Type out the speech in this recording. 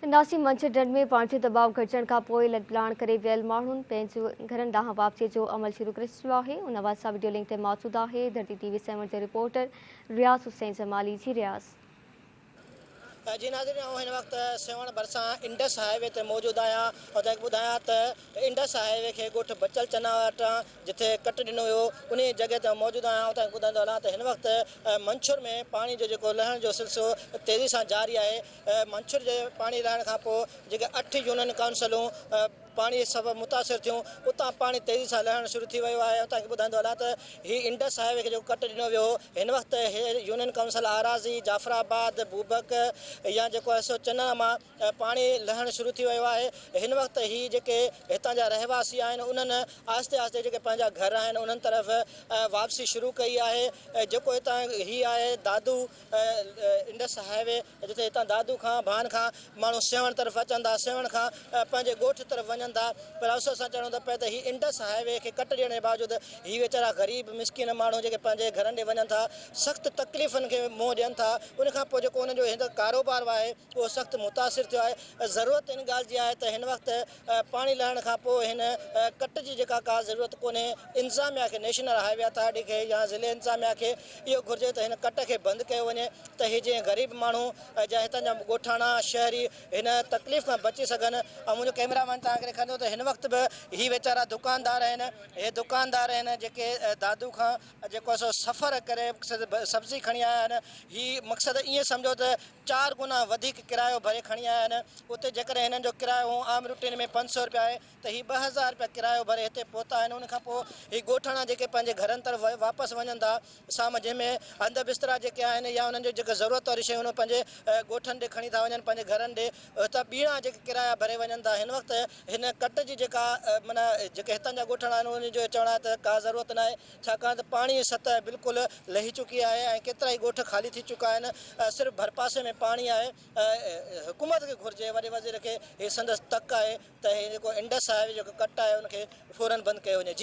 नासी मंछर में पाणी जो दबाव घटण खां पोइ लदलाण करे वियल माण्हुनि पंहिंजे घरनि ॾांहुं वापसीअ जो अमल शुरू करे छॾियो आहे। उन हवाले सां वीडियो लिंक ते मौजूद आहे धरती टीवी 7 जे रिपोर्टर रियाज़ हुसैन जमाली जी। रियाज़ जी नाज़रीन, हिन वक्त सेवण भरिसां इंडस हाईवे ते मौजूद आहियां और तव्हांखे ॿुधायां त इंडस हाईवे खे ॻोठ बचल चना वटां जिथे कट ॾिनो हुयो उन जॻह ते मौजूद आहियां। तव्हांखे ॿुधाईंदो हलां त हिन वक्त मंछर में पाणी जो जेको लहण जो सिलसिलो तेज़ी सां जारी आहे। मंछर जे पाणी लहण खां पोइ जेके 8 यूनियन काउंसिलूं पाणी सबबि मुतासिर थियूं उतां पाणी तेज़ी सां लहणु शुरू थी वियो आहे। तव्हांखे ॿुधाईंदो हलां त हीउ इंडस हाईवे खे जेको कट ॾिनो वियो हो हिन वक़्तु यूनियन काउंसिल आराज़ी जाफ़राबाद बूबक या जेको आहे सो चना मां पाणी लहणु शुरू थी वियो आहे। हिन वक़्तु हीअ जेके हितां जा रहवासी आहिनि उन्हनि आहिस्ते आहिस्ते जेके पंहिंजा घर आहिनि उन्हनि तरफ़ वापसी शुरू कई आहे। जेको हितां हीअ आहे दादू इंडस हाईवे जिते हितां दादू खां भान खां माण्हू सेवण तरफ़ अचनि था, सेवण खां पंहिंजे ॻोठ तरफ़ वञनि था। पर अफ़सोस सां चवणो थो पए त हीअ इंडस हाईवे खे कट ॾियण जे बावजूदि हीअ वीचारा ग़रीब मिसकिन माण्हू जेके पंहिंजे घरनि ॾे वञनि था सख़्तु तकलीफ़ुनि खे मुंहुं ॾियनि था। उनखां पोइ जेको उन्हनि जो हिन कारोबार आहे उहो सख़्तु मुतासिर थियो आहे। ज़रूरत इन ॻाल्हि जी आहे त हिन वक़्तु पाणी लहण खां पोइ हिन कट जी जेका का ज़रूरत कोन्हे इंतिज़ामिया खे नेशनल हाईवे अथॉरिटी खे या ज़िले इंतिज़ामिया खे इहो घुरिजे त हिन कट खे बंदि कयो वञे त हीअ जीअं ग़रीब माण्हू या हितां जा ॻोठाणा शहरी हिन तकलीफ़ खां बची सघनि। ऐं मुंहिंजो कैमरामैन तव्हांखे ॾेखारींदो त हिन वक़्तु बि हीअ वीचारा दुकानदार आहिनि, हे दुकानदार आहिनि जेके दादू खां जेको आहे सो सफ़र करे सब्ज़ी खणी आया आहिनि। हीअ मक़सदु ईअं सम्झो त 4 गुना वधीक किरायो भरे खणी आया आहिनि। उते जेकॾहिं हिननि जो किरायो आम रूटीन में 500 रुपया आहे त हीअ 2000 रुपया किरायो भरे हिते पहुता आहिनि। उनखां पोइ हीअ ॻोठाणा जेके पंहिंजे घरनि तरफ़ वापसि वञनि था शाम जंहिंमें हंध बिस्तरा जेके आहिनि या उन्हनि जो जेके ज़रूरत वारी शयूं पंहिंजे ॻोठनि ॾे खणी था वञनि पंहिंजे घरनि ॾे त ॿीणा जेके किराया भरे वञनि था। हिन वक़्तु हिन कट जी जेका माना जेके हितां जा ॻोठाणा आहिनि उन जो चवणु आहे त का ज़रूरत न आहे छाकाणि त पाणी जी सतह बिल्कुलु लही चुकी आहे ऐं केतिरा ई ॻोठ ख़ाली थी चुका आहिनि। सिर्फ़ु भरपासे में पाणी आहे। हुकूमत खे घुरिजे वॾे वज़ीर खे हीअ संदसि तक आहे त हीअ जेको इंडस हाईवे जेको कट आहे उनखे फ़ौरन बंदि कयो वञे। जी।